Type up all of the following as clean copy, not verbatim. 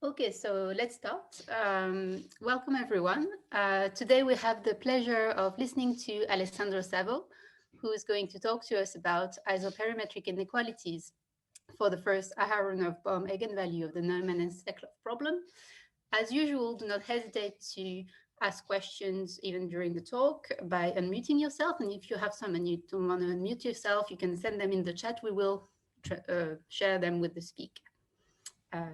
Okay, so let's start. Welcome, everyone. Today we have the pleasure of listening to Alessandro Savo, who is going to talk to us about isoperimetric inequalities for the first Aharonov-Bohm eigenvalue of the Neumann and Steklov problem. As usual, do not hesitate to ask questions even during the talk by unmuting yourself. And if you have some and you don't want to unmute yourself, you can send them in the chat. We will share them with the speaker.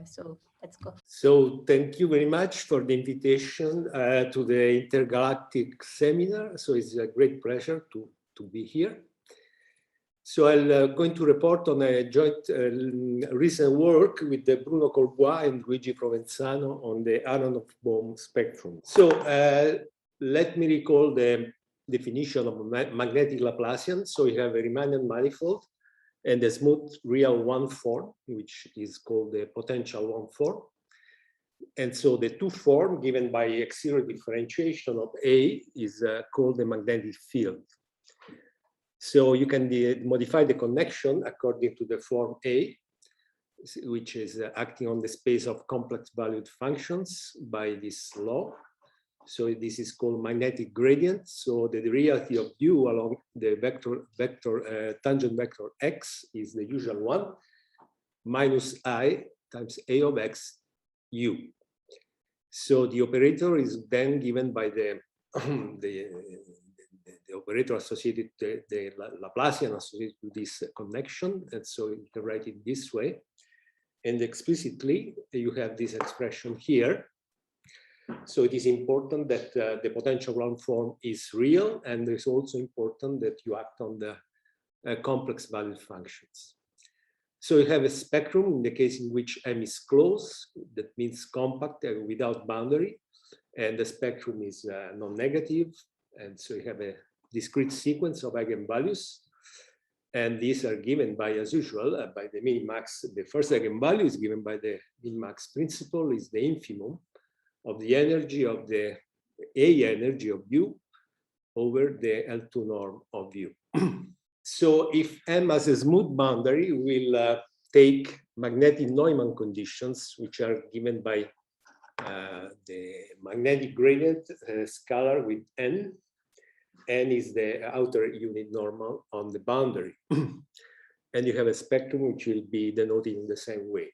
So let's go. So thank you very much for the invitation to the intergalactic seminar. So it's a great pleasure to be here. So I'm going to report on a joint recent work with Bruno Colbois and Luigi Provenzano on the Aharonov-Bohm spectrum. So let me recall the definition of magnetic Laplacian. So we have a Riemannian manifold and a smooth real one form, which is called the potential one form. And so the two form given by x0 differentiation of A is called the magnetic field. So you can modify the connection according to the form A, which is acting on the space of complex valued functions by this law. So this is called magnetic gradient. So the derivative of u along the tangent vector x is the usual one, minus I times A of x u. So the operator is then given by the operator associated to the Laplacian associated to this connection. And so you can write it this way. And explicitly, you have this expression here. So it is important that the potential ground form is real, and it's also important that you act on the complex valued functions. So you have a spectrum in the case in which M is closed, that means compact without boundary, and the spectrum is non-negative, and so you have a discrete sequence of eigenvalues, and these are given by, as usual, by the minimax. The first eigenvalue is given by the minimax principle, is the infimum of the energy of the A energy of U over the L2 norm of U. So if M has a smooth boundary, we'll take magnetic Neumann conditions, which are given by the magnetic gradient scalar with N. N is the outer unit normal on the boundary. And you have a spectrum which will be denoted in the same way.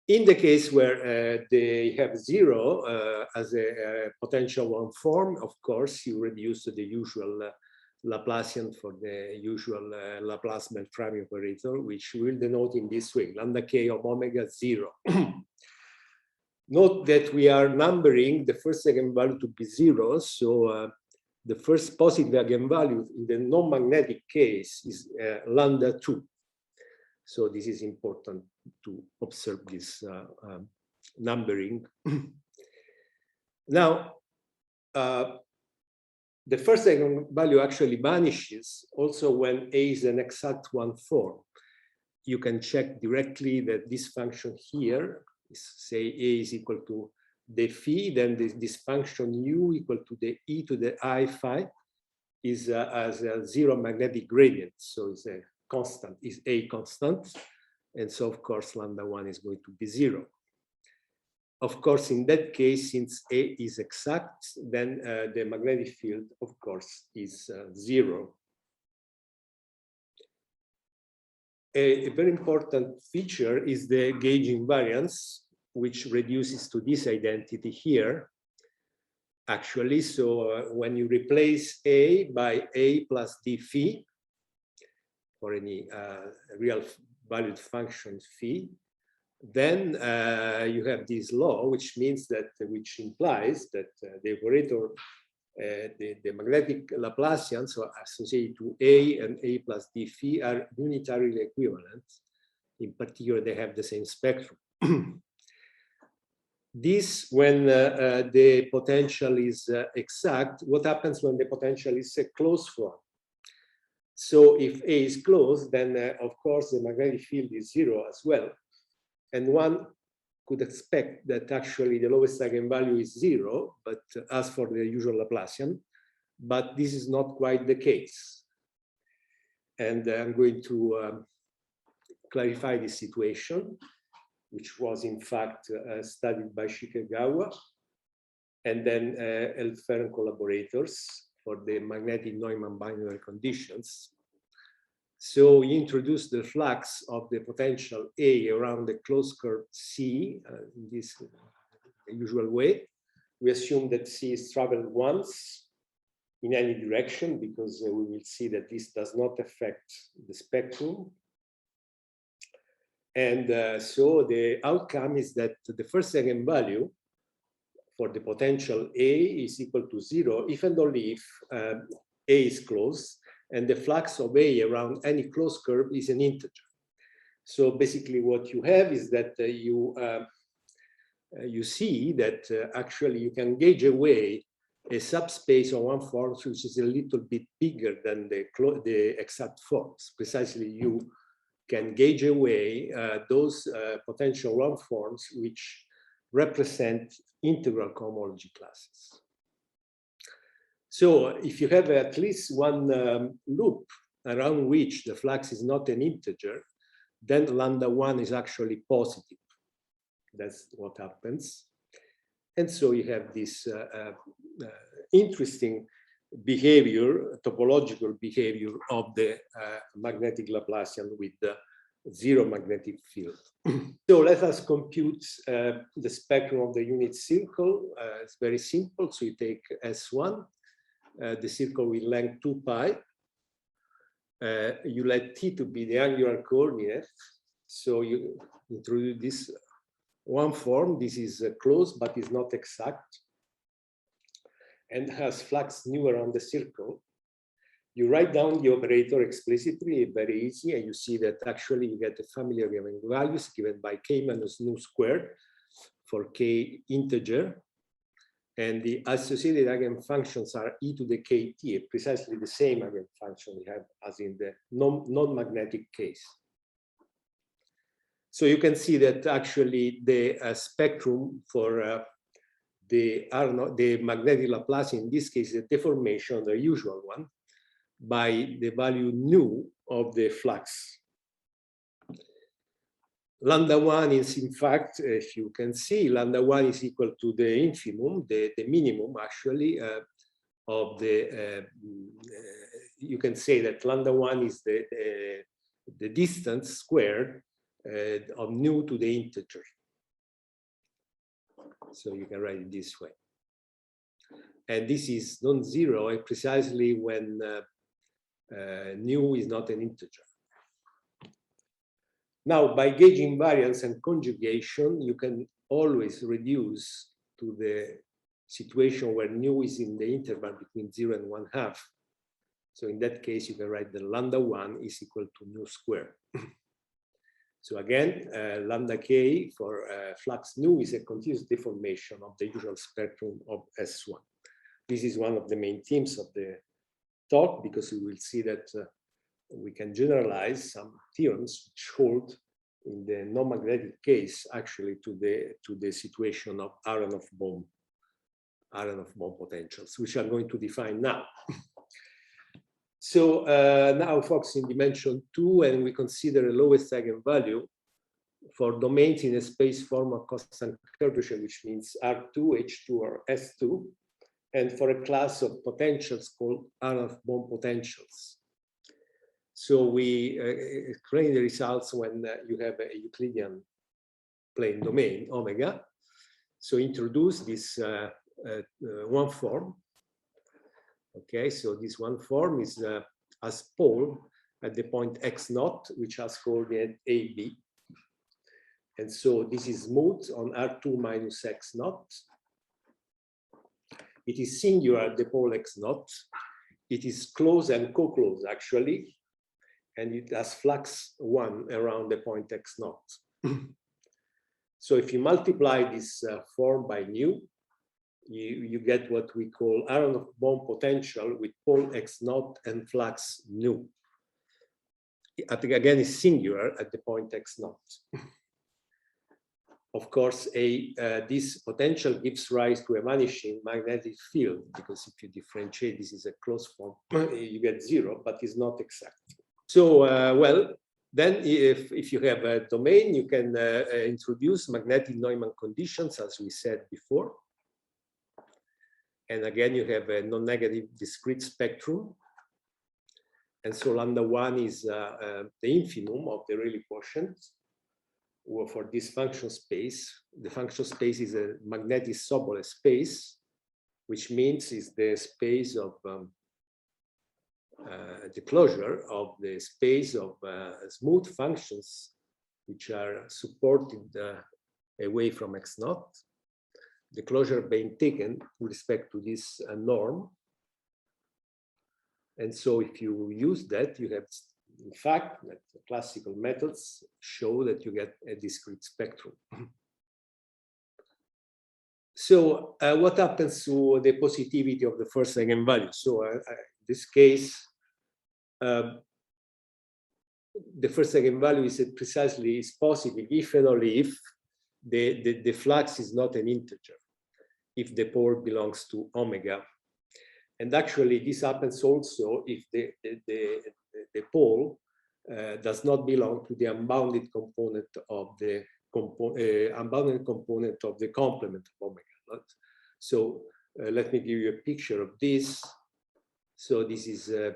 In the case where they have zero as a potential one form, of course, you reduce to the usual Laplacian for the usual Laplace-Beltrami operator, which will denote in this way, lambda k of omega 0. Note that we are numbering the first eigenvalue to be 0, so the first positive eigenvalue in the non-magnetic case is lambda 2. So this is important to observe this numbering. Now, the first eigenvalue actually vanishes also when A is an exact one form. You can check directly that this function here is, say, A is equal to the phi, then this function u equal to the e to the I phi is as a zero magnetic gradient. So it's a constant, is A constant. And so, of course, lambda 1 is going to be 0. Of course, in that case, since A is exact, then the magnetic field, of course, is 0. A very important feature is the gauge invariance, which reduces to this identity here, actually. So when you replace A by A plus d phi, for any real valued function phi, then you have this law, which means that, which implies that the operator, the magnetic Laplacians, so associated to A and A plus d phi, are unitarily equivalent. In particular, they have the same spectrum. This, when the potential is exact, what happens when the potential is a closed form? So if A is closed, then of course the magnetic field is 0 as well. And one could expect that actually the lowest eigenvalue is 0, but as for the usual Laplacian, but this is not quite the case. And I'm going to clarify this situation. which was in fact studied by Szego and then Elfer and collaborators for the magnetic Neumann binary conditions. So he introduced the flux of the potential A around the closed curve C in this usual way. We assume that C is traveled once in any direction because we will see that this does not affect the spectrum. And so the outcome is that the first eigenvalue for the potential A is equal to 0 if and only if A is closed and the flux of A around any closed curve is an integer. So basically what you have is that you see that actually you can gauge away a subspace of one form which is a little bit bigger than the exact forms. Precisely, you can gauge away those potential one forms which represent integral cohomology classes. So if you have at least one loop around which the flux is not an integer, then lambda 1 is actually positive. That's what happens. And so you have this interesting behavior, topological behavior of the magnetic Laplacian with the zero magnetic field. So let us compute the spectrum of the unit circle. It's very simple. So you take S1, the circle with length 2 pi. You let T to be the angular coordinate. So you introduce this one form. This is closed, but is not exact, and has flux nu around the circle. You write down the operator explicitly, very easy, and you see that actually you get the family of eigenvalues given by k minus nu squared for k integer. And the associated eigenfunctions are e to the kt, precisely the same eigenfunction we have as in the non-magnetic case. So you can see that actually the spectrum for the magnetic Laplacian in this case is a deformation, the usual one, by the value nu of the flux. Lambda 1 is, in fact, if you can see, lambda 1 is equal to the infimum, the minimum actually of the, you can say that lambda 1 is the distance squared of nu to the integer. So you can write it this way. And this is non-zero precisely when nu is not an integer. Now, by gauging invariance and conjugation, you can always reduce to the situation where nu is in the interval between 0 and 1/2. So in that case, you can write that lambda 1 is equal to nu squared. So again, lambda k for flux nu is a continuous deformation of the usual spectrum of S1. This is one of the main themes of the talk, because we will see that we can generalize some theorems which hold in the non-magnetic case actually to the situation of Aharonov-Bohm potentials, which I'm going to define now. So now focusing dimension 2, and we consider a lowest eigenvalue for domains in a space form of constant curvature, which means R2, H2, or S2, and for a class of potentials called Aharonov-Bohm potentials. So we explain the results when you have a Euclidean plane domain, omega. So introduce this one form. Okay, so this one form is as pole at the point x0, which has coordinate AB. And so this is smooth on R2 minus x0. It is singular at the pole x0. It is closed and co-closed actually. And it has flux 1 around the point x0. So if you multiply this form by nu, you get what we call Aharonov-Bohm potential with pole x0 and flux nu. Again, is singular at the point x0. Of course, this potential gives rise to a vanishing magnetic field, because if you differentiate, this is a closed form, you get 0, but it's not exact. So, well, Then if you have a domain, you can introduce magnetic Neumann conditions, as we said before. And again, you have a non-negative discrete spectrum. And so lambda 1 is the infimum of the Rayleigh quotient for this function space. The function space is a magnetic Sobolev space, which means is the space of the closure of the space of smooth functions which are supported away from x0. The closure being taken with respect to this norm. And so if you use that, you have, in fact, that classical methods show that you get a discrete spectrum. So what happens to the positivity of the first eigenvalue? So in this case, the first eigenvalue is precisely positive if and only if the flux is not an integer, if the pole belongs to omega. And actually, this happens also if the pole does not belong to the unbounded component of the complement of omega. Right? So let me give you a picture of this. So this is a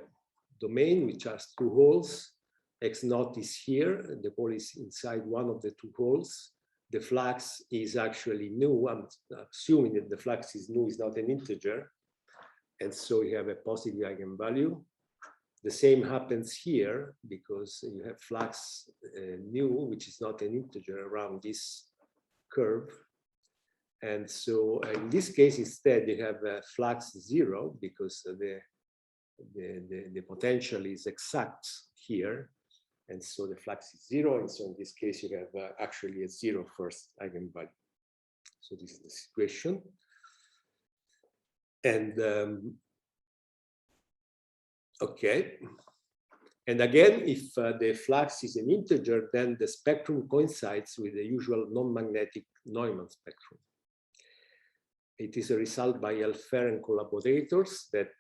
domain which has two holes. X0 is here. The pole is inside one of the two holes. The flux is actually nu. I'm assuming that the flux is nu, is not an integer. And so you have a positive eigenvalue. The same happens here because you have flux nu, which is not an integer, around this curve. And so in this case, instead, you have a flux 0 because the potential is exact here. And so the flux is 0. And so in this case, you have actually a 0 first eigenvalue. So this is the situation. And okay. And again, if the flux is an integer, then the spectrum coincides with the usual non-magnetic Neumann spectrum. It is a result by Alfer and collaborators that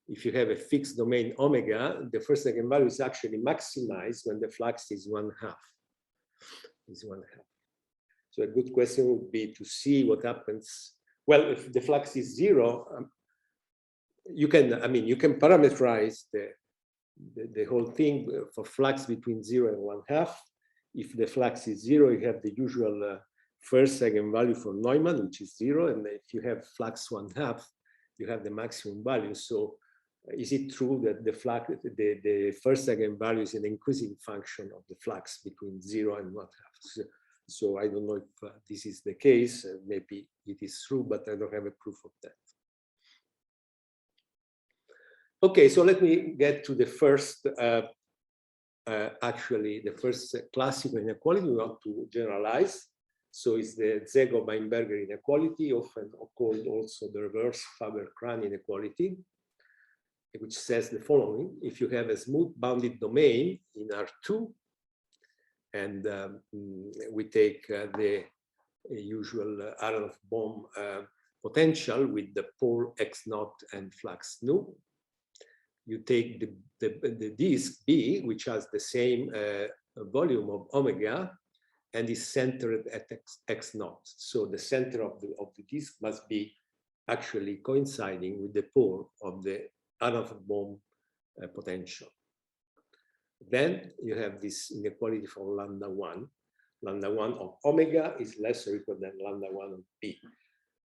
if you have a fixed domain omega, the first eigenvalue is actually maximized when the flux is 1/2. So a good question would be to see what happens. Well, if the flux is 0, you can parameterize the whole thing for flux between 0 and 1/2. If the flux is 0, you have the usual first eigenvalue for Neumann, which is 0. And if you have flux 1/2, you have the maximum value. So is it true that the first eigenvalue is an increasing function of the flux between 0 and 1/2? So I don't know if this is the case. Maybe it is true, but I don't have a proof of that. Okay, so let me get to the first, actually, the first classical inequality we want to generalize. So it's the Szego-Weinberger inequality, often called also the reverse Faber-Krahn inequality, which says the following: if you have a smooth bounded domain in R2, and we take the usual Aharonov-Bohm potential with the pole x0 and flux nu, you take the disk B, which has the same volume of omega and is centered at x0. So the center of the disk must be actually coinciding with the pole of the Aharonov-Bohm potential. Then you have this inequality for lambda 1. Lambda 1 of omega is less or equal than lambda 1 of B.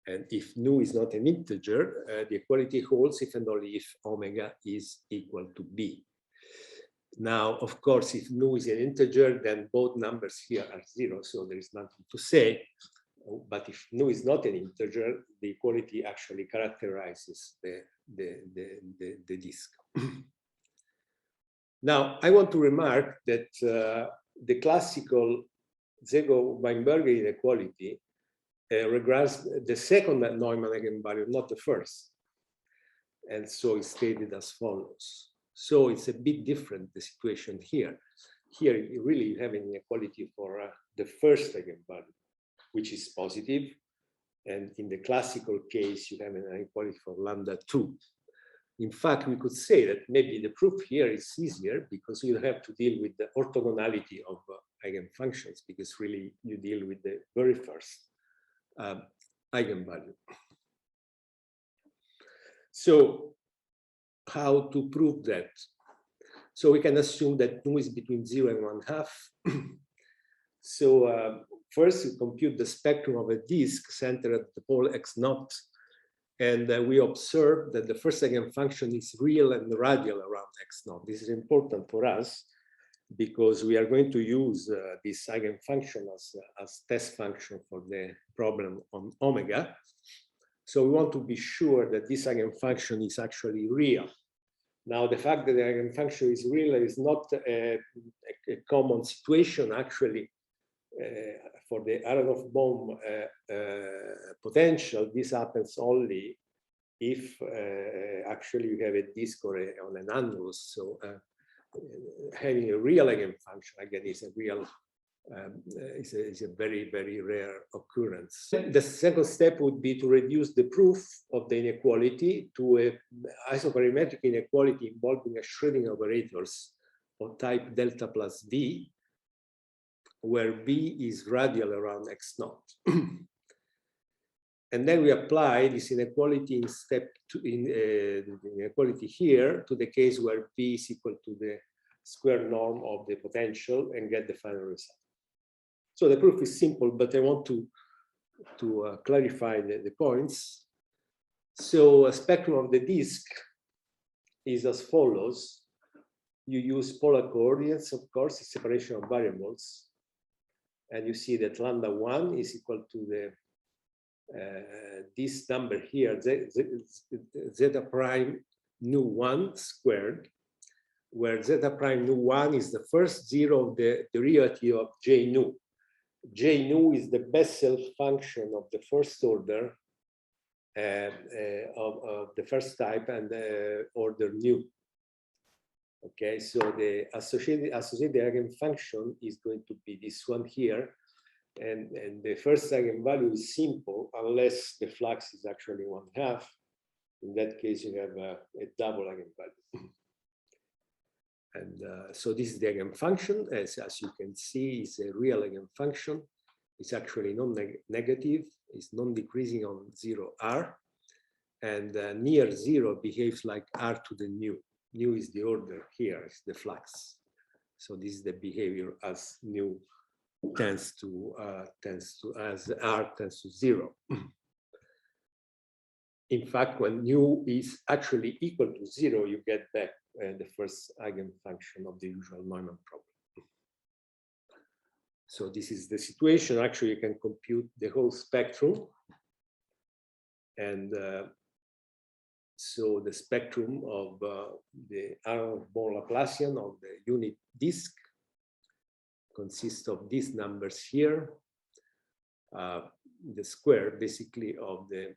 And if nu is not an integer, the equality holds if and only if omega is equal to B. Now, of course, if nu is an integer, then both numbers here are 0, so there is nothing to say. But if nu is not an integer, the equality actually characterizes the disk. Now, I want to remark that the classical Szego-Weinberger inequality regards the second Neumann eigenvalue, not the first. And so it's stated as follows. So it's a bit different, the situation here. Here, you really have an inequality for the first eigenvalue, which is positive. And in the classical case, you have an inequality for lambda 2. In fact, we could say that maybe the proof here is easier because you have to deal with the orthogonality of eigenfunctions, because really you deal with the very first eigenvalue. So how to prove that? So we can assume that nu is between 0 and 1/2. So first we compute the spectrum of a disk centered at the pole x0. And we observe that the first eigenfunction is real and radial around x0. This is important for us because we are going to use this eigenfunction as test function for the problem on omega. So we want to be sure that this eigenfunction is actually real. Now, the fact that the eigenfunction is real is not a common situation, actually. For the Aharonov-Bohm potential, this happens only if actually you have a disk or on an annulus. So having a real eigenfunction again is a real is a very, very rare occurrence. The second step would be to reduce the proof of the inequality to a isoperimetric inequality involving a Schrödinger operators of type delta plus V, where V is radial around x0. And then we apply this inequality in step two, inequality here to the case where V is equal to the square norm of the potential and get the final result. So the proof is simple, but I want to clarify the points. So a spectrum of the disk is as follows. You use polar coordinates, of course, separation of variables. And you see that lambda 1 is equal to the this number here, zeta prime nu 1 squared, where zeta prime nu 1 is the first zero of the derivative of j nu. J nu is the Bessel function of the first order of the first type and order nu. Okay, so the associated eigenfunction is going to be this one here, and the first eigenvalue is simple unless the flux is actually 1/2. In that case, you have a double eigenvalue. And so this is the eigenfunction. As you can see, it's a real eigenfunction. It's actually non-negative. It's non-decreasing on 0R, and near 0 behaves like R to the nu. Nu is the order here, it's the flux. So this is the behavior as nu tends to as R tends to 0. In fact, when nu is actually equal to 0, you get back the first eigenfunction of the usual Neumann problem. So this is the situation. Actually, you can compute the whole spectrum, and so the spectrum of the Aharonov-Bohm Laplacian of the unit disk consists of these numbers here, the square basically of the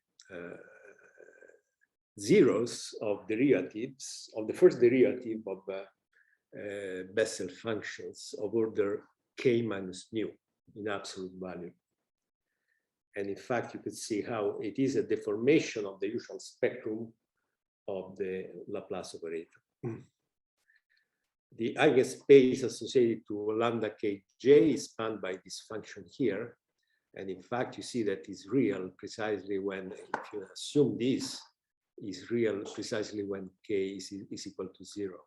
zeros of derivatives of the first derivative of Bessel functions of order k minus nu in absolute value. And in fact, you could see how it is a deformation of the usual spectrum of the Laplace operator. The eigenspace associated to lambda kj is spanned by this function here. And in fact, you see that is real precisely when, if you assume this is real precisely when k is equal to 0.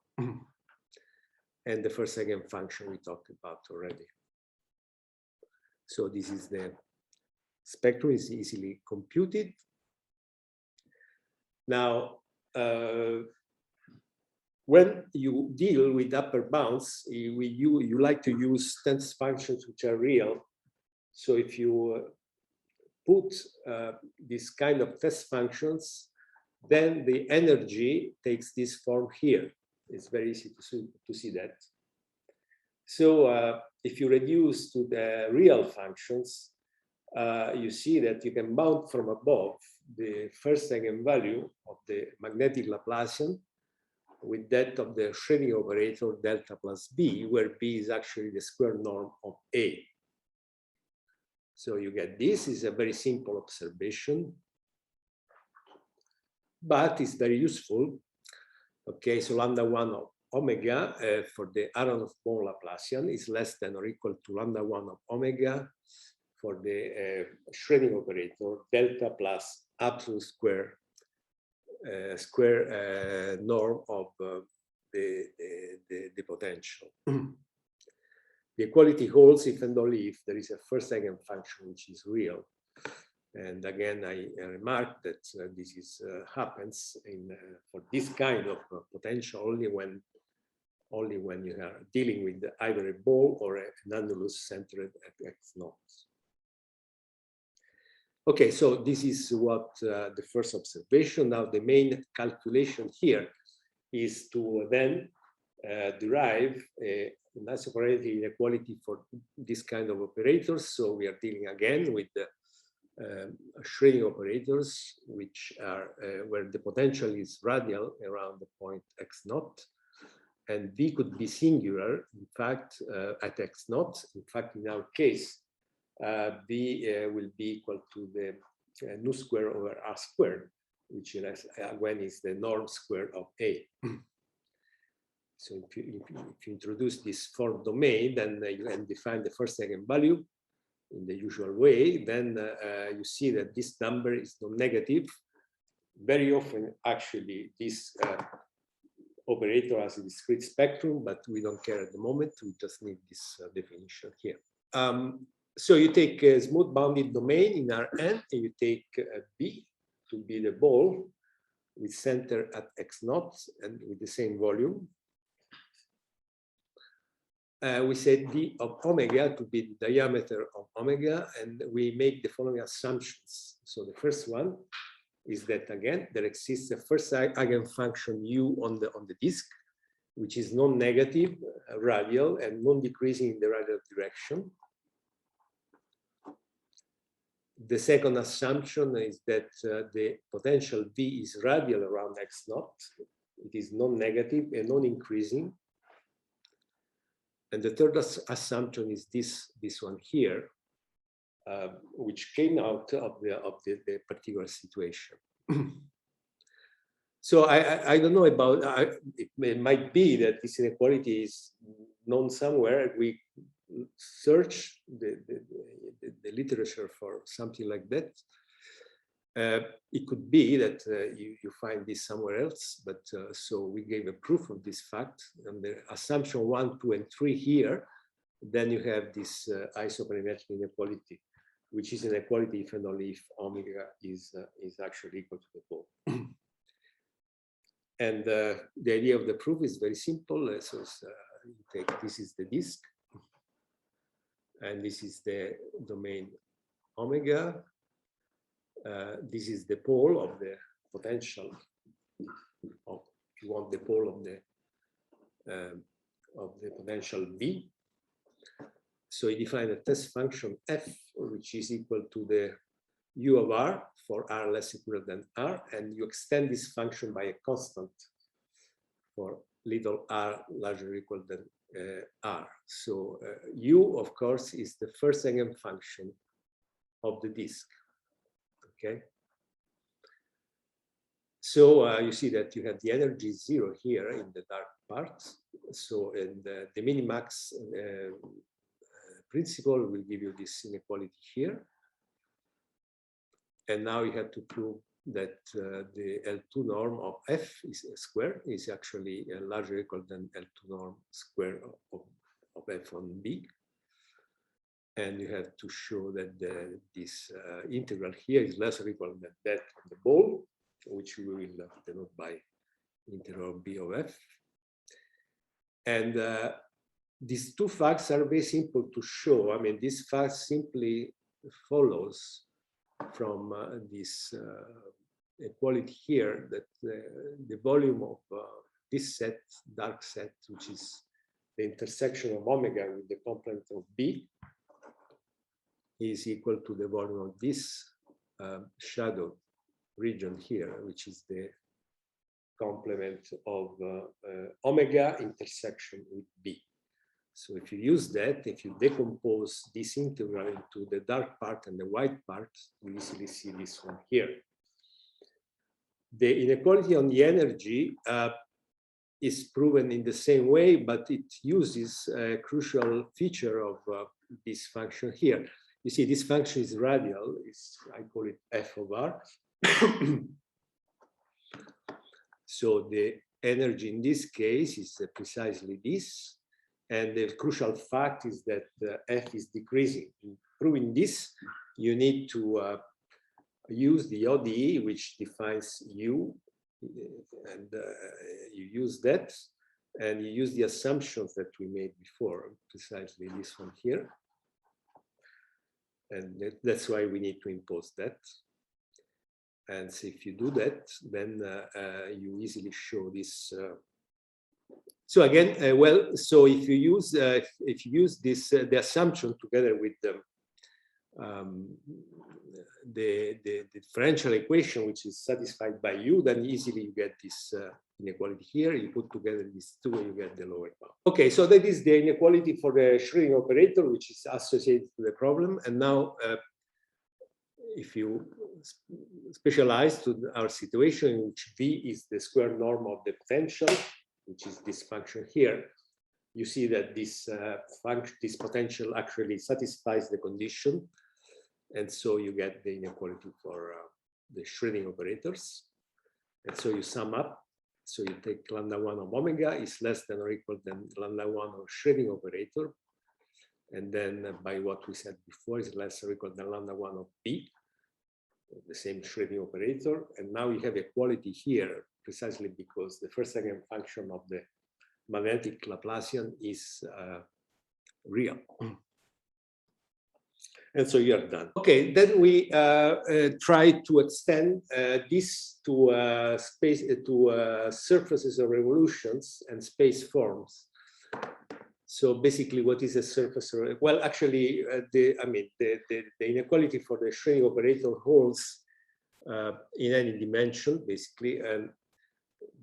And the first eigenfunction we talked about already. So this is the spectrum is easily computed. Now, when you deal with upper bounds, you like to use test functions which are real. So if you put this kind of test functions, then the energy takes this form here. It's very easy to see that. So if you reduce to the real functions, you see that you can bound from above the first eigenvalue of the magnetic Laplacian with that of the Schrödinger operator delta plus B, where B is actually the square norm of A. So you get this is a very simple observation, but it's very useful Okay, so lambda 1 of omega for the Aharonov-Bohm Laplacian is less than or equal to lambda 1 of omega for the Schrödinger operator delta plus absolute square norm of the potential. The equality holds if and only if there is a first eigenfunction which is real. And again, I remark that this is happens for this kind of potential only when you are dealing with either a ball or an annulus centered at x0. Okay, so this is what the first observation. Now the main calculation here is to then derive an isoperimetric inequality for this kind of operators. So we are dealing again with the Schrödinger operators, which are where the potential is radial around the point x0, and V could be singular, in fact, at x0. In fact, in our case, V will be equal to the nu square over r squared, which is, when is the norm square of A. So if you introduce this fourth domain, then you can define the first eigenvalue in the usual way, then you see that this number is non-negative. Very often, actually, this operator has a discrete spectrum, but we don't care at the moment. We just need this definition here. So you take a smooth bounded domain in Rn, and you take B to be the ball with center at x0 and with the same volume. We set d of omega to be the diameter of omega, and we make the following assumptions. So the first one is that, again, there exists a first eigenfunction u on the disk, which is non-negative, radial, and non-decreasing in the radial direction. The second assumption is that the potential V is radial around x0. It is non-negative and non-increasing. And the third assumption is this one here, which came out of the particular situation. So I don't know about, it might be that this inequality is known somewhere. We search the literature for something like that. It could be that you find this somewhere else, but so we gave a proof of this fact. And the assumption 1, 2, and 3 here, then you have this isoperimetric inequality, which is an equality if and only if omega is actually equal to the pole. And the idea of the proof is very simple. So you take, this is the disk, and this is the domain omega. This is the pole of the potential, if you want the pole of the potential V. So you define a test function f, which is equal to the u of r for r less equal than r, and you extend this function by a constant for little r larger or equal than r. So u, of course, is the first eigenfunction of the disk. Okay. So you see that you have the energy 0 here in the dark part. So and the minimax principle will give you this inequality here. And now you have to prove that the L2 norm of f is square is actually larger or equal than L2 norm square of f on B. And you have to show that this integral here is less or equal than that of the ball, which we will denote by integral B of f. And these two facts are very simple to show. I mean, this fact simply follows from this equality here that the volume of this set, dark set, which is the intersection of omega with the complement of B, is equal to the volume of this shadow region here, which is the complement of omega intersection with B. So if you use that, if you decompose this integral into the dark part and the white part, you easily see this one here. The inequality on the energy is proven in the same way, but it uses a crucial feature of this function here. You see, this function is radial. I call it f of r. So the energy in this case is precisely this. And the crucial fact is that f is decreasing. In proving this, you need to use the ODE, which defines u, and you use that, and you use the assumptions that we made before, precisely this one here. And that's why we need to impose that. And so if you do that, then you easily show this. So again, well, so if you use this the assumption together with the differential equation, which is satisfied by u, then easily you get this inequality here. You put together these two and you get the lower bound. Okay, so that is the inequality for the Schrödinger operator, which is associated to the problem. And now if you specialize to our situation in which v is the square norm of the potential, which is this function here, you see that this this potential actually satisfies the condition. And so you get the inequality for the Schrödinger operators. And so you sum up. So you take lambda 1 of omega is less than or equal than lambda 1 of Schrödinger operator. And then by what we said before is less or equal than lambda 1 of b, the same Schrödinger operator. And now you have equality here precisely because the first eigenfunction of the magnetic Laplacian is real. And so you are done. Okay, then we try to extend this to space, to surfaces of revolutions and space forms. So basically, what is a surface? Well, actually, the inequality for the Schrödinger operator holds in any dimension, basically.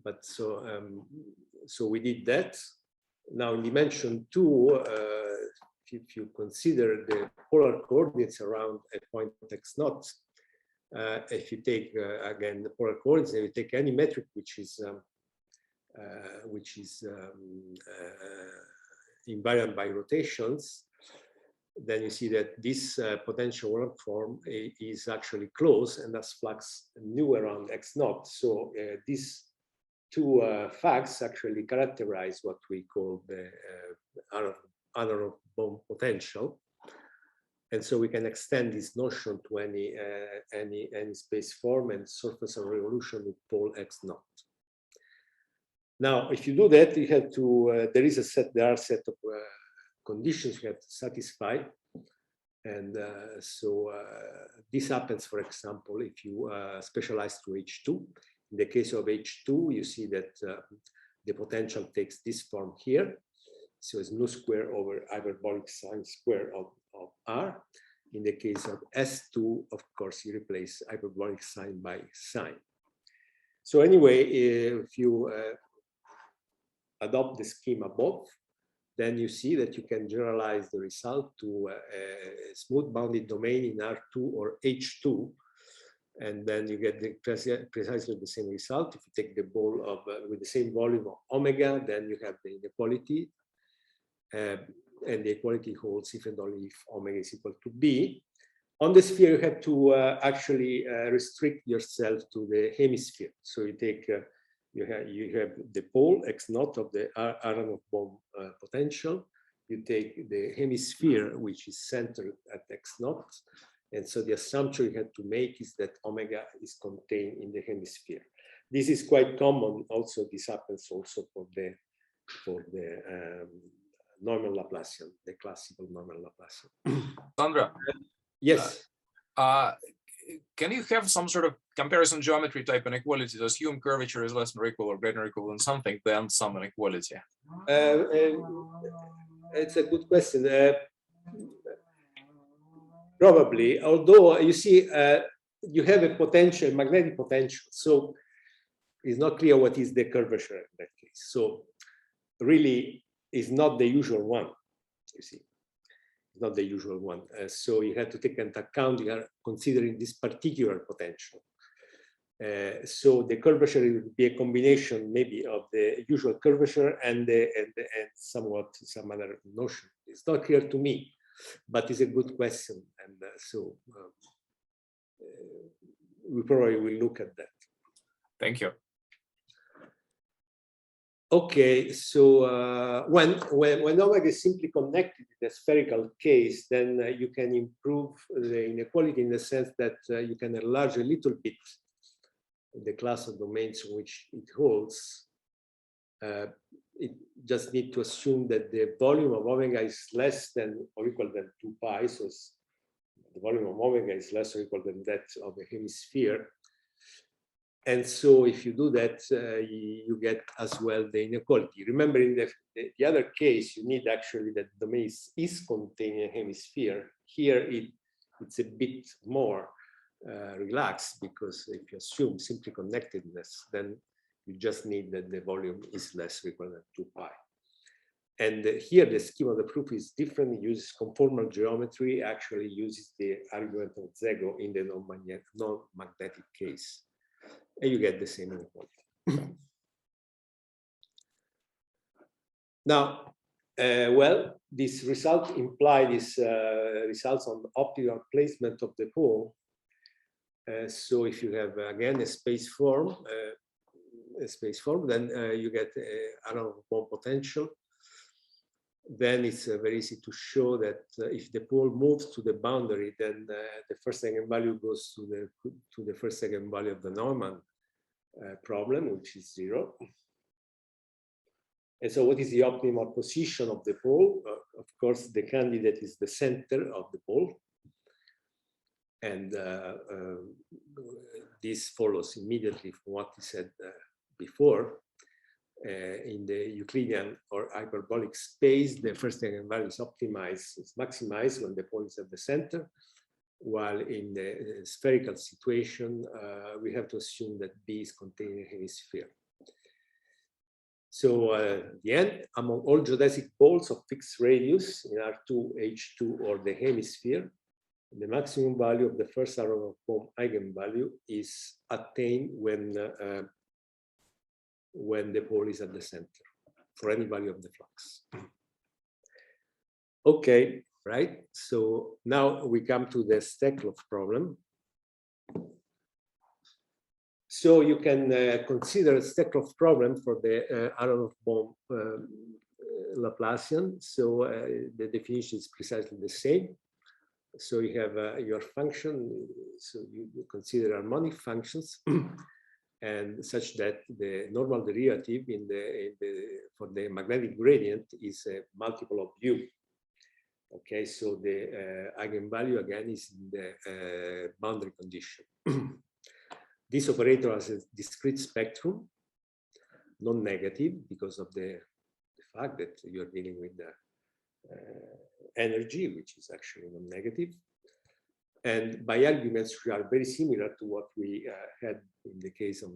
But so we did that. Now in dimension 2. If you consider the polar coordinates around a point x naught, if you take again the polar coordinates, and you take any metric which is invariant by rotations, then you see that this potential world form is actually closed and has flux nu around x naught. So these two facts actually characterize what we call the Aharonov-Bohm potential, and so we can extend this notion to any space form and surface of revolution with pole x naught. Now, if you do that, you have to. There are a set of conditions you have to satisfy, and so this happens, for example, if you specialize to H2. In the case of H2, you see that the potential takes this form here. So it's nu square over hyperbolic sine square of r. In the case of S2, of course, you replace hyperbolic sine by sine. So anyway, if you adopt the scheme above, then you see that you can generalize the result to a smooth bounded domain in R2 or H2. And then you get precisely the same result. If you take the ball of with the same volume of omega, then you have the inequality. And the equality holds if and only if omega is equal to b. On the sphere, you have to actually restrict yourself to the hemisphere. So you take you have the pole x naught of the Aharonov-Bohm potential. You take the hemisphere, which is centered at x naught, and so the assumption you have to make is that omega is contained in the hemisphere. This is quite common. Also, this happens also for the normal Laplacian, the classical normal Laplacian. Sandra. Yes. Can you have some sort of comparison geometry type inequality to assume curvature is less than or equal or greater or equal than something, then some inequality? It's a good question. Probably, although you see, you have a potential, magnetic potential, so it's not clear what is the curvature in that case. So really, it's not the usual one, you see. Not the usual one. So you have to take into account, you are considering this particular potential. So the curvature would be a combination maybe of the usual curvature and somewhat some other notion. It's not clear to me, but it's a good question, and so we probably will look at that. Thank you. Okay, so when omega is simply connected in a spherical case, then you can improve the inequality in the sense that you can enlarge a little bit the class of domains in which it holds. It just need to assume that the volume of omega is less than or equal than 2 pi, so the volume of omega is less or equal than that of a hemisphere. And so if you do that, you get as well the inequality. Remember, in the other case, you need actually that the domain is contained in a hemisphere. Here, it's a bit more relaxed, because if you assume simply connectedness, then you just need that the volume is less or equal than 2 pi. And here, the scheme of the proof is different. It uses conformal geometry, actually uses the argument of Szego in the non-magnetic case. And you get the same inequality. Now, well, this result implies these results on the optimal placement of the pole. So if you have again a space form, then you get Aharonov-Bohm potential. Then it's very easy to show that if the pole moves to the boundary, then the first eigenvalue goes to the first eigenvalue of the Neumann problem, which is 0. And so what is the optimal position of the pole? Of course, the candidate is the center of the pole. And this follows immediately from what we said before. In the Euclidean or hyperbolic space, the first eigenvalue is optimized, is maximized when the pole is at the center, while in the spherical situation, we have to assume that B is contained in a hemisphere. So at the end, among all geodesic balls of fixed radius in R2, H2, or the hemisphere, the maximum value of the first Aharonov-Bohm eigenvalue is attained when the pole is at the center for any value of the flux. Okay, right? So now we come to the Steklov problem. So you can consider a Steklov problem for the Aharonov-Bohm Laplacian. So the definition is precisely the same. So you have your function, so you consider harmonic functions, and such that the normal derivative for the magnetic gradient is a multiple of u. Okay, so the eigenvalue again is in the boundary condition. This operator has a discrete spectrum, non-negative, because of the fact that you're dealing with the energy, which is actually non-negative. And by arguments which are very similar to what we had in the case of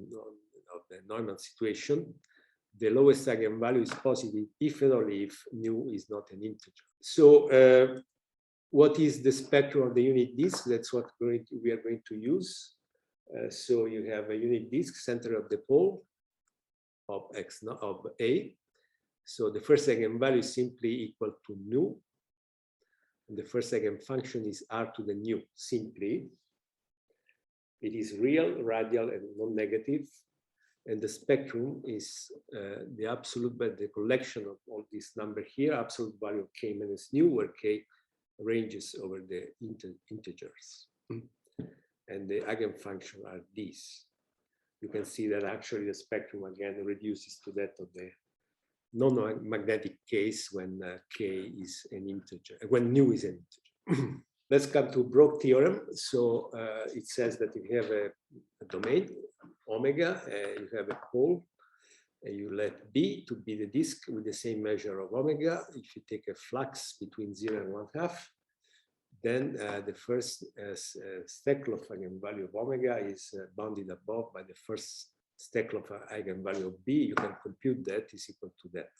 the Neumann situation, the lowest eigenvalue is positive if and only if nu is not an integer. So what is the spectrum of the unit disk? That's what we are going to use. So you have a unit disk, center of the pole of X of A. So the first eigenvalue is simply equal to nu. And the first eigenfunction is r to the nu, simply. It is real, radial, and non-negative. And the spectrum is the absolute, but the collection of all this number here, absolute value of k minus nu, where k ranges over the integers. And the eigenfunction are these. You can see that actually the spectrum again reduces to that of the non-magnetic case when k is an integer, when nu is an integer. Let's come to Brock theorem. So it says that if you have a domain, omega, you have a pole, and you let B to be the disk with the same measure of omega. If you take a flux between 0 and 1/2, then the first Steklov eigenvalue of omega is bounded above by the first Steklov eigenvalue of B. You can compute that is equal to that.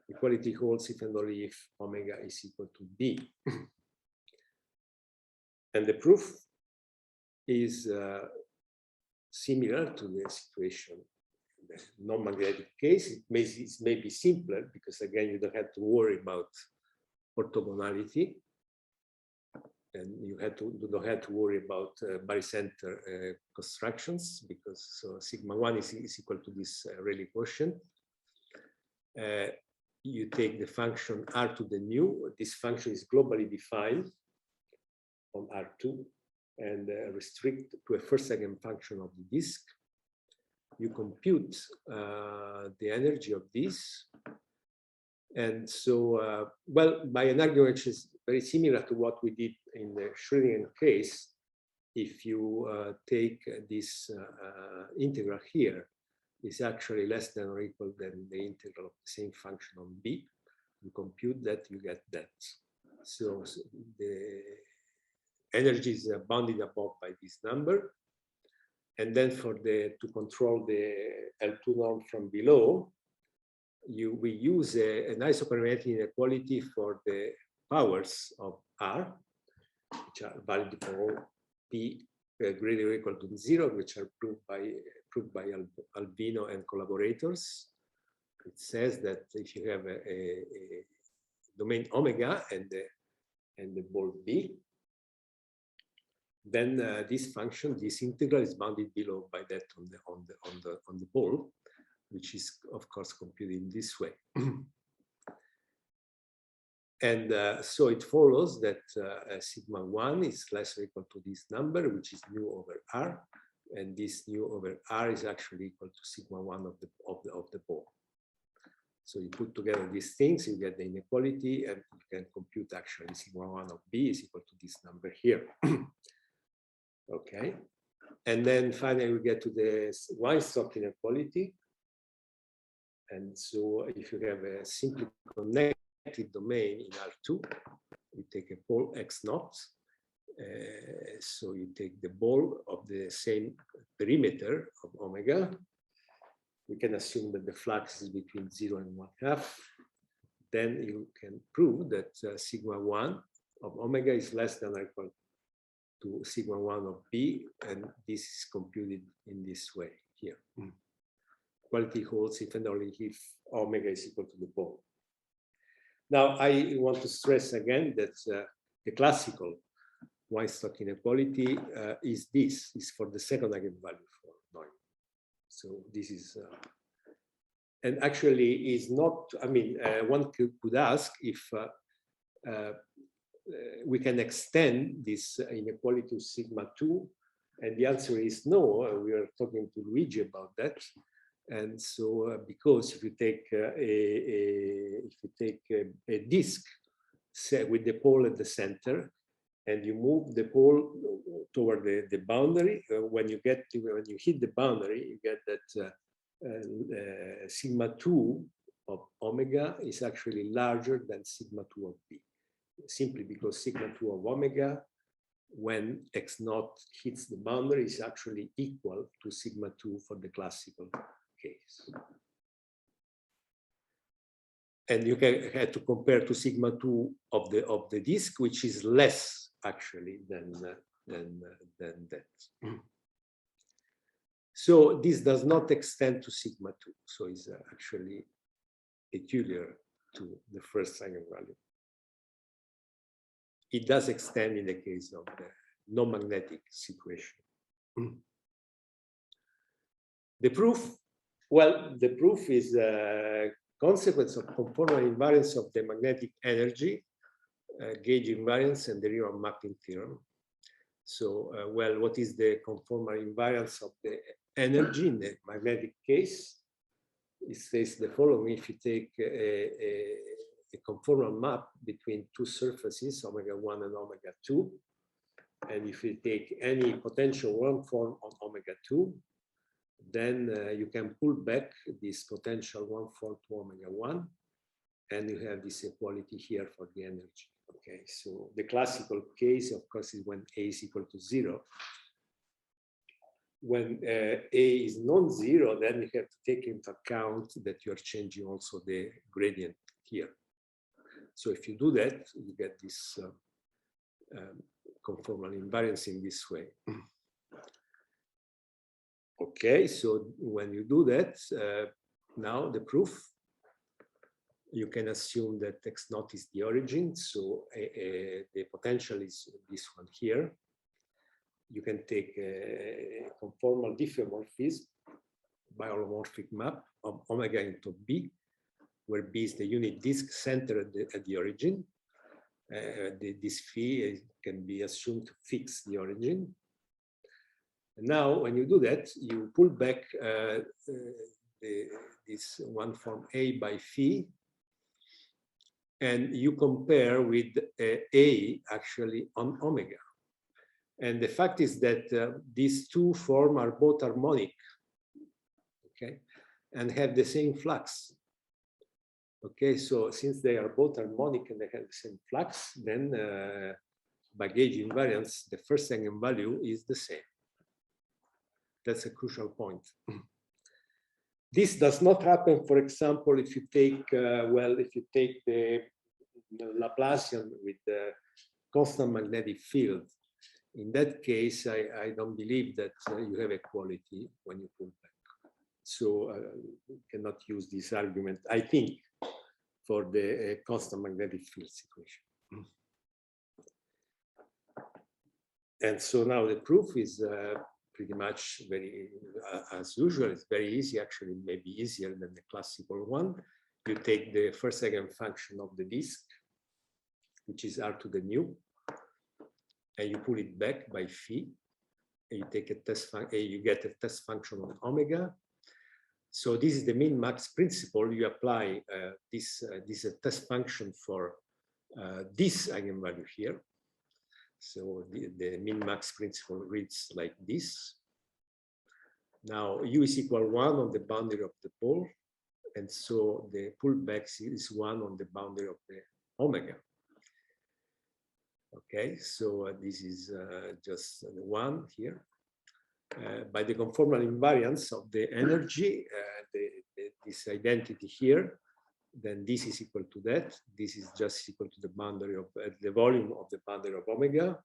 Equality holds if and only if omega is equal to B. And the proof is similar to the situation in the non-magnetic case. It may be simpler because again you don't have to worry about orthogonality, and you don't have to worry about barycenter constructions, because so sigma 1 is equal to this Rayleigh quotient. You take the function r to the nu. This function is globally defined on R2 and restrict to a first eigenfunction of the disk. You compute the energy of this. And so, well, by an argument which is very similar to what we did in the Schrödinger case, if you take this integral here, is actually less than or equal than the integral of the same function on B. You compute that, you get that. So the energy is bounded above by this number. And then for to control the L2 norm from below, we use an isoperimetric inequality for the powers of R, which are valid for all P greater or equal to 0, which are proved by Albino and collaborators. It says that if you have a domain omega and the ball B, then this function, this integral, is bounded below by that on the ball, which is of course computed in this way. And so it follows that sigma 1 is less or equal to this number, which is nu over r, and this nu over r is actually equal to sigma 1 of the ball. So you put together these things, you get the inequality, and you can compute actually sigma 1 of B is equal to this number here. Okay, and then finally we get to the Weinstock inequality. And so if you have a simply connected domain in R2, you take a pole x naught. So you take the ball of the same perimeter of omega. We can assume that the flux is between 0 and 1/2. Then you can prove that sigma 1 of omega is less than or equal to sigma 1 of B, and this is computed in this way here. Equality holds if and only if omega is equal to the ball. Now, I want to stress again that the classical Weinstock inequality is for the second eigenvalue for Neumann. So this is, and actually is not, I mean, one could ask if we can extend this inequality to sigma 2, and the answer is no. We are talking to Luigi about that. And so, because if you take a disk set with the pole at the center, and you move the pole toward the boundary, when you hit the boundary, you get that sigma 2 of omega is actually larger than sigma 2 of B, simply because sigma 2 of omega, when x naught hits the boundary, is actually equal to sigma 2 for the classical case. And you have to compare to sigma 2 of the disk, which is less actually than that. So this does not extend to sigma 2. So it's actually peculiar to the first eigenvalue. It does extend in the case of the non-magnetic situation. The proof, well, the proof is a consequence of conformal invariance of the magnetic energy, gauge invariance, and the Riemann mapping theorem. So, well, what is the conformal invariance of the energy in the magnetic case? It says the following: if you take a conformal map between two surfaces, omega 1 and omega 2, and if you take any potential one form on omega 2, then you can pull back this potential one form to omega 1, and you have this equality here for the energy. Okay, so the classical case, of course, is when A is equal to 0. When A is non-zero, then you have to take into account that you are changing also the gradient here. So if you do that, you get this conformal invariance in this way. Okay, so when you do that, now the proof, you can assume that x naught is the origin, so the potential is this one here. You can take a conformal diffeomorphism, biolomorphic map of omega into B, where B is the unit disk centered at the origin. This phi can be assumed to fix the origin. And now, when you do that, you pull back this one form A by phi, and you compare with A actually on omega. And the fact is that these two forms are both harmonic, okay, and have the same flux. Okay, so since they are both harmonic and they have the same flux, then by gauge invariance, the first eigenvalue is the same. That's a crucial point. This does not happen, for example, if you take, if you take the Laplacian with the constant magnetic field. In that case, I don't believe that you have equality when you pull back. So you cannot use this argument, I think, for the constant magnetic field situation. And so now the proof is pretty much very, as usual, it's very easy, actually, maybe easier than the classical one. You take the first eigenfunction of the disk, which is r to the nu, and you pull it back by phi, and you take a test function, you get a test function on omega. So this is the min-max principle. You apply this test function for this eigenvalue here. So the min-max principle reads like this. Now u is equal 1 on the boundary of the pole, and so the pullback is 1 on the boundary of the omega. Okay, so this is just the 1 here. By the conformal invariance of the energy, this identity here, then this is equal to that. This is just equal to the boundary of the volume of the boundary of omega.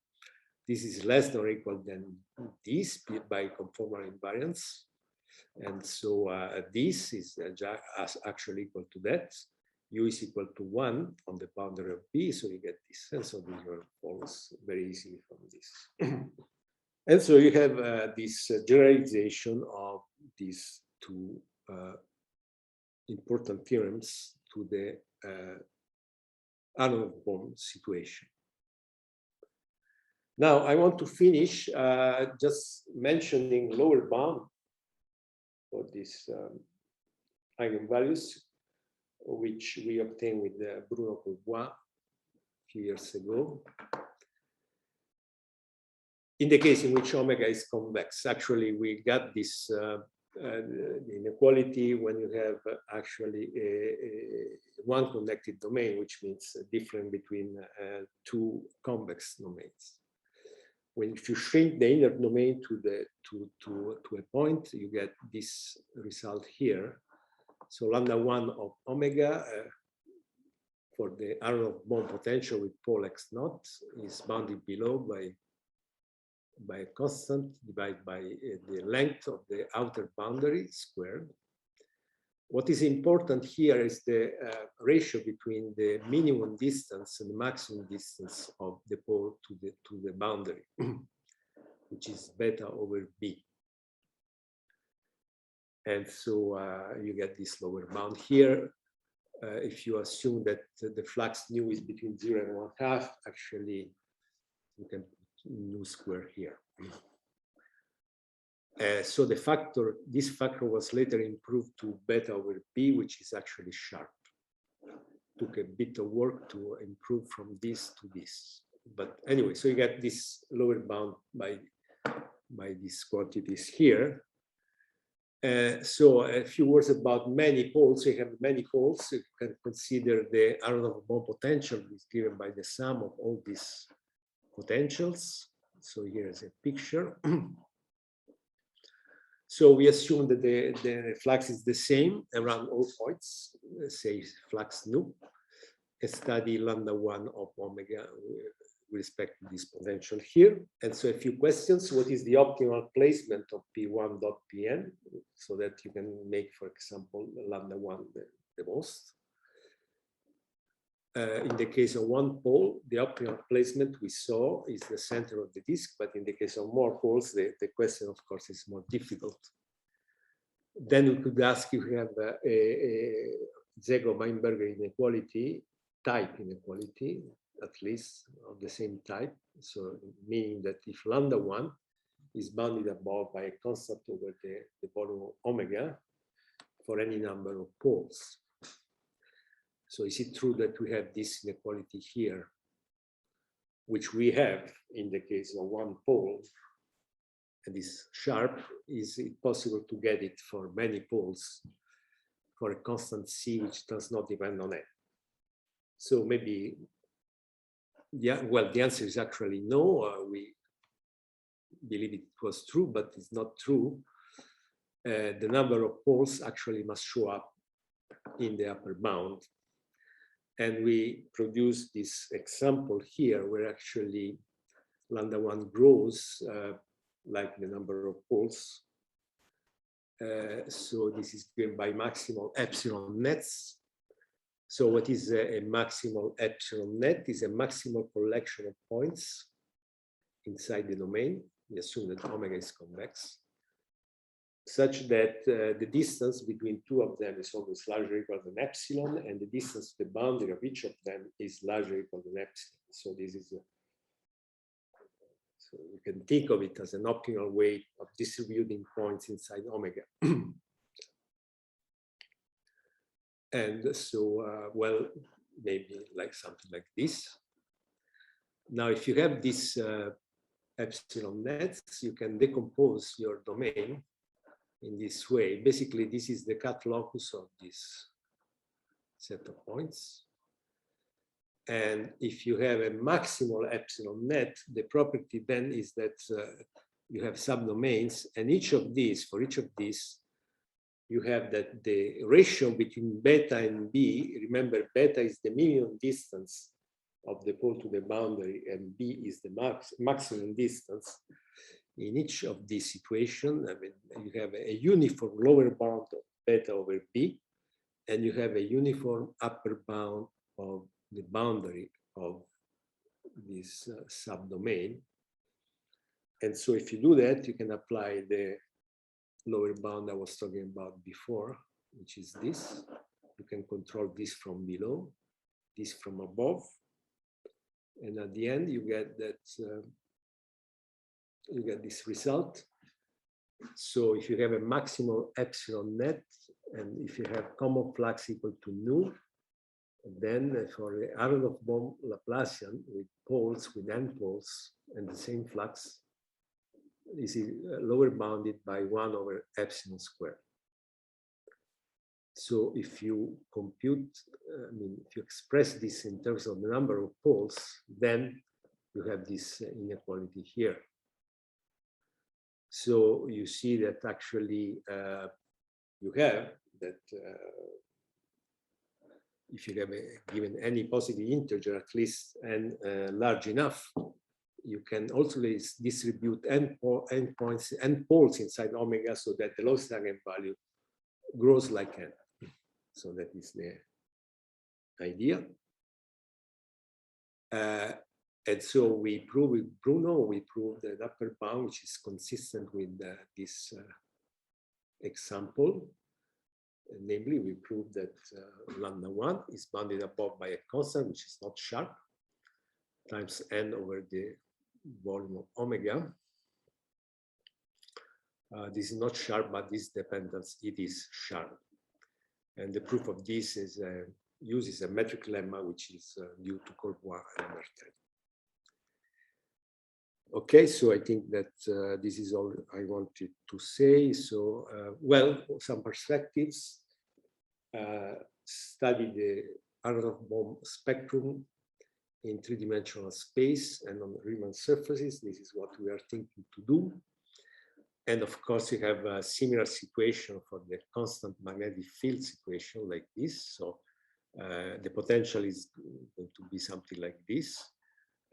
This is less than or equal than this by conformal invariance. And so this is actually equal to that. U is equal to 1 on the boundary of B, so you get this. And so these follows very easily from this. And so you have this generalization of these two important theorems to the Aharonov-Bohm situation. Now, I want to finish just mentioning lower bound for these eigenvalues, which we obtained with Bruno Courbois a few years ago. In the case in which omega is convex, actually, we got this inequality when you have actually one connected domain, which means a difference between two convex domains. If you shrink the inner domain to a point, you get this result here. So lambda 1 of omega for the Aharonov-Bohm potential with pole x naught is bounded below by a constant divided by the length of the outer boundary squared. What is important here is the ratio between the minimum distance and the maximum distance of the pole to the boundary, which is beta over b. And so you get this lower bound here. If you assume that the flux nu is between 0 and 1/2, actually you can put nu square here. So this factor was later improved to beta over b, which is actually sharp. Took a bit of work to improve from this to this. But anyway, so you get this lower bound by these quantities here. So a few words about many poles. You have many poles. You can consider the Aharonov-Bohm potential is given by the sum of all these potentials. So here's a picture. So we assume that the flux is the same around all points, say flux nu, and study lambda 1 of omega with respect to this potential here. And so a few questions. What is the optimal placement of P1.Pn so that you can make, for example, lambda 1 the most? In the case of one pole, the optimal placement we saw is the center of the disk, but in the case of more poles, the question, of course, is more difficult. Then we could ask if we have a Szego-Weinberger inequality, type inequality, at least of the same type. So meaning that if lambda 1 is bounded above by a constant over the volume of omega for any number of poles. So is it true that we have this inequality here, which we have in the case of one pole, and is sharp? Is it possible to get it for many poles for a constant C which does not depend on n? So maybe, yeah, well, the answer is actually no. We believe it was true, but it's not true. The number of poles actually must show up in the upper bound. And we produce this example here where actually lambda 1 grows like the number of poles. So this is given by maximal epsilon nets. So what is a maximal epsilon net? Is a maximal collection of points inside the domain. We assume that omega is convex, such that the distance between two of them is always larger or equal than epsilon, and the distance to the boundary of each of them is larger or equal than epsilon. So this is so you can think of it as an optimal way of distributing points inside omega. And so, well, maybe like something like this. Now, if you have this epsilon nets, you can decompose your domain in this way. Basically, this is the cut locus of this set of points. And if you have a maximal epsilon net, the property then is that you have subdomains, and each of these, for each of these, you have that the ratio between beta and b, remember beta is the minimum distance of the pole to the boundary, and b is the maximum distance. In each of these situations, I mean, you have a uniform lower bound of beta over b, and you have a uniform upper bound of the boundary of this subdomain. And so if you do that, you can apply the lower bound I was talking about before, which is this. You can control this from below, this from above. And at the end, you get that you get this result. So if you have a maximal epsilon net, and if you have common flux equal to nu, then for the Aharonov-Bohm Laplacian with poles, with n poles, and the same flux, is lower bounded by 1 over epsilon squared. So if you compute, I mean, if you express this in terms of the number of poles, then you have this inequality here. So you see that actually you have that if you have given any positive integer, at least n large enough, you can also distribute n poles inside omega so that the lowest eigenvalue grows like n. So that is the idea. And so we prove with Bruno, we proved the upper bound, which is consistent with this example. Namely, we proved that lambda 1 is bounded above by a constant, which is not sharp, times n over the volume of omega. This is not sharp, but this dependence, it is sharp. And the proof of this is uses a metric lemma, which is due to Courbois and Mertel. Okay, so I think that this is all I wanted to say. So, well, some perspectives. Study the Aharonov-Bohm spectrum in three-dimensional space and on Riemann surfaces. This is what we are thinking to do. And of course, you have a similar situation for the constant magnetic field situation like this. So the potential is going to be something like this.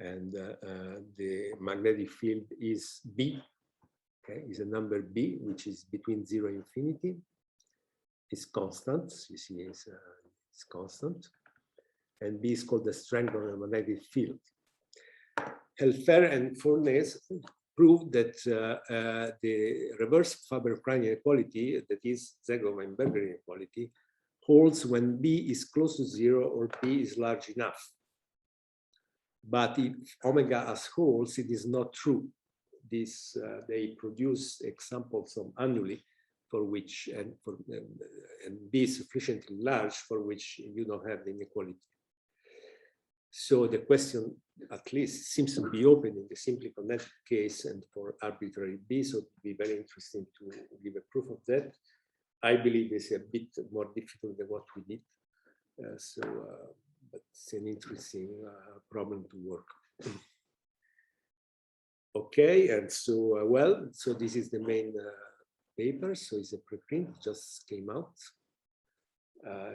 and the magnetic field is B. Okay, is a number B, which is between 0 and infinity. It's constant. You see, it's constant, and B is called the strength of the magnetic field. Helfer and Fournes proved that the reverse Faber-Prime inequality, that is Szego-Weinberger inequality, holds when B is close to 0 or B is large enough. But if omega has holes, it is not true. This they produce examples of annuli for which and B is sufficiently large for which you don't have the inequality. So the question at least seems to be open in the simply connected case and for arbitrary B. So it would be very interesting to give a proof of that. I believe it's a bit more difficult than what we did. But it's an interesting problem to work on. Okay, and so, so this is the main paper. So it's a preprint, just came out.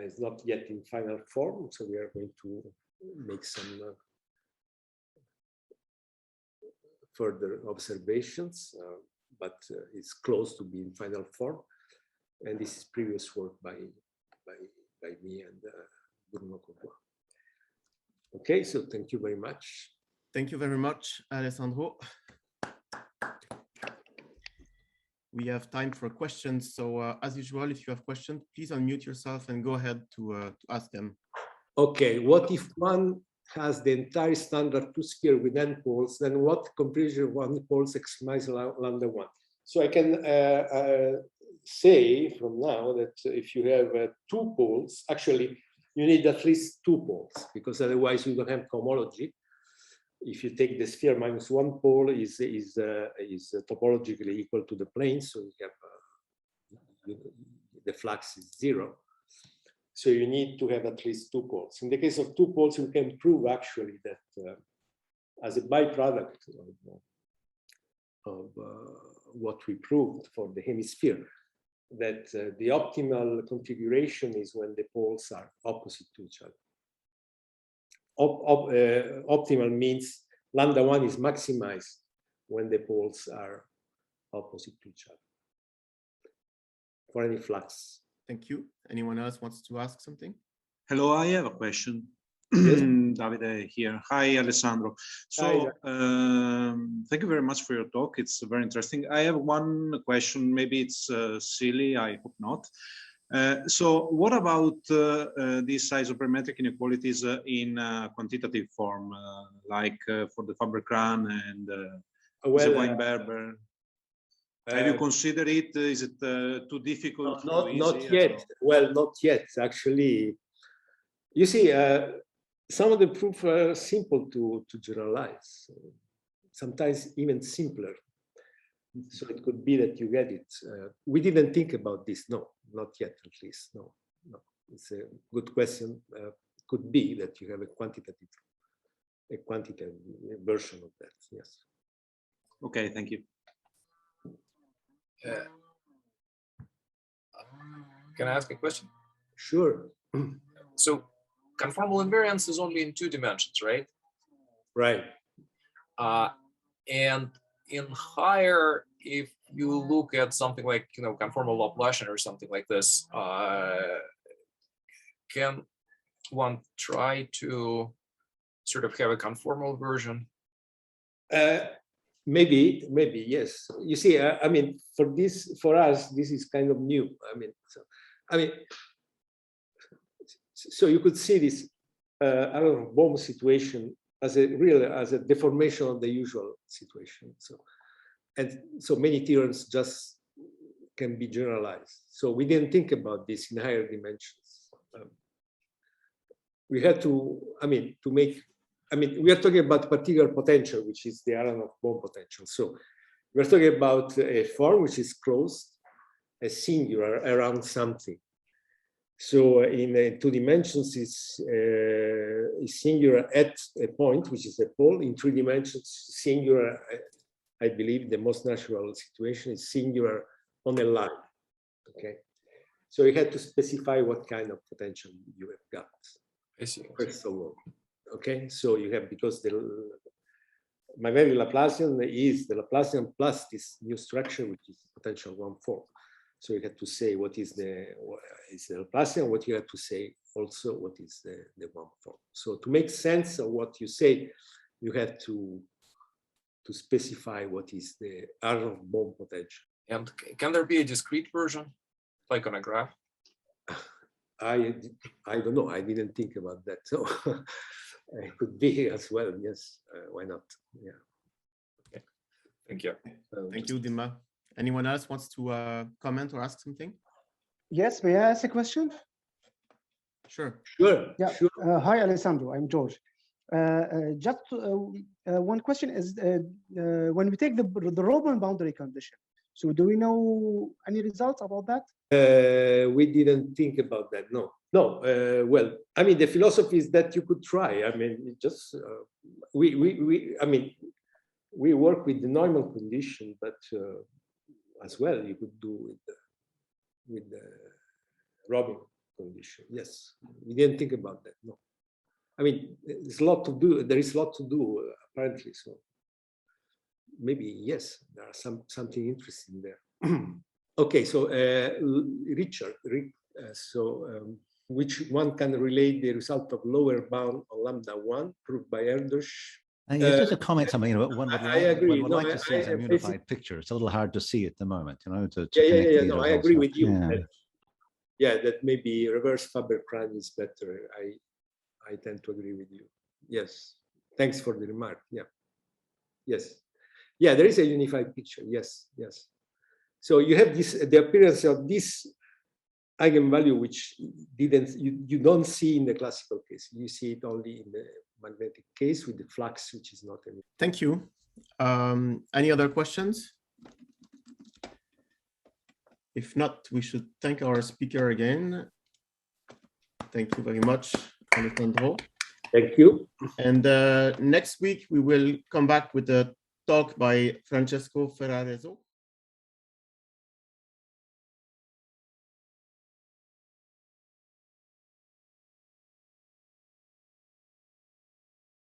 It's not yet in final form, so we are going to make some further observations, but it's close to being final form. And this is previous work by me and Bruno Courtois. Okay, so thank you very much. Thank you very much, Alessandro. We have time for questions. So as usual, if you have questions, please unmute yourself and go ahead to ask them. Okay, what if one has the entire standard two-sphere with n poles, then what combination of one poles maximize lambda 1? So I can say from now that if you have 2 poles, actually you need at least 2 poles, because otherwise you don't have cohomology. If you take the sphere minus 1 pole is topologically equal to the plane, so you have the flux is 0. So you need to have at least 2 poles. In the case of 2 poles, you can prove actually that as a byproduct of what we proved for the hemisphere, that the optimal configuration is when the poles are opposite to each other. Optimal means lambda 1 is maximized when the poles are opposite to each other for any flux. Thank you. Anyone else wants to ask something? Hello, I have a question. Yes. Davide here. Hi, Alessandro. So, thank you very much for your talk. It's very interesting. I have one question. Maybe it's silly. I hope not. So, what about these isoperimetric inequalities in quantitative form, like for the Faber-Prime and Szego-Weinberger? Have you considered it? Is it too difficult? Not yet. Well, not yet. Actually, you see, some of the proofs are simple to generalize. Sometimes even simpler. So it could be that you get it. We didn't think about this. No, not yet. At least, no. It's a good question. Could be that you have a quantitative version of that. Yes. Okay. Thank you. Can I ask a question? Sure. So conformal invariance is only in 2 dimensions, right? Right. And in higher, if you look at something like, conformal Laplacian or something like this, can one try to sort of have a conformal version? Maybe, yes. You see, I mean, for us, this is kind of new. So you could see this Aharonov-Bohm situation as a deformation of the usual situation. So many theorems just can be generalized. So we didn't think about this in higher dimensions. We had to make. We are talking about particular potential, which is the Aharonov-Bohm potential. So we're talking about a form which is closed, a singular around something. So in 2 dimensions, it's singular at a point, which is a pole. In 3 dimensions, singular, I believe the most natural situation is singular on a line. Okay. So you had to specify what kind of potential you have got. I see. First of all. Okay, so you have, because my value Laplacian is the Laplacian plus this new structure, which is potential one form. So you have to say what is the Laplacian, what you have to say also what is the one form. So to make sense of what you say, you have to specify what is the Aharonov-Bohm potential. And can there be a discrete version, like on a graph? I don't know. I didn't think about that. So it could be as well. Yes. Why not? Yeah. Okay. Thank you. Thank you, Dima. Anyone else wants to comment or ask something? Yes, may I ask a question? Sure. Sure. Yeah. Sure. Hi, Alessandro. I'm George. Just one question is, when we take the Roman boundary condition, so do we know any results about that? We didn't think about that. No. No. Well, I mean, the philosophy is that you could try. I mean, it just I mean, we work with the Neumann condition, but as well you could do with the Robin condition. Yes, we didn't think about that. No. I mean, there's a lot to do. There is a lot to do apparently. So maybe yes, there's something interesting there. Okay, so Richard, which one can relate the result of lower bound on lambda 1 proved by Erdős? Just a comment. I mean, one would like to see a unified picture. It's a little hard to see at the moment, you know. Yeah. No, I agree with you. Yeah. That maybe reverse Faber-Prime is better. I tend to agree with you. Yes. Thanks for the remark. Yeah. Yes. Yeah, there is a unified picture. Yes. Yes. So you have the appearance of this eigenvalue, which you don't see in the classical case. You see it only in the magnetic case with the flux, which is not any. Thank you. Any other questions? If not, we should thank our speaker again. Thank you very much, Alessandro. Thank you. And next week, we will come back with a talk by Francesco Ferrareso.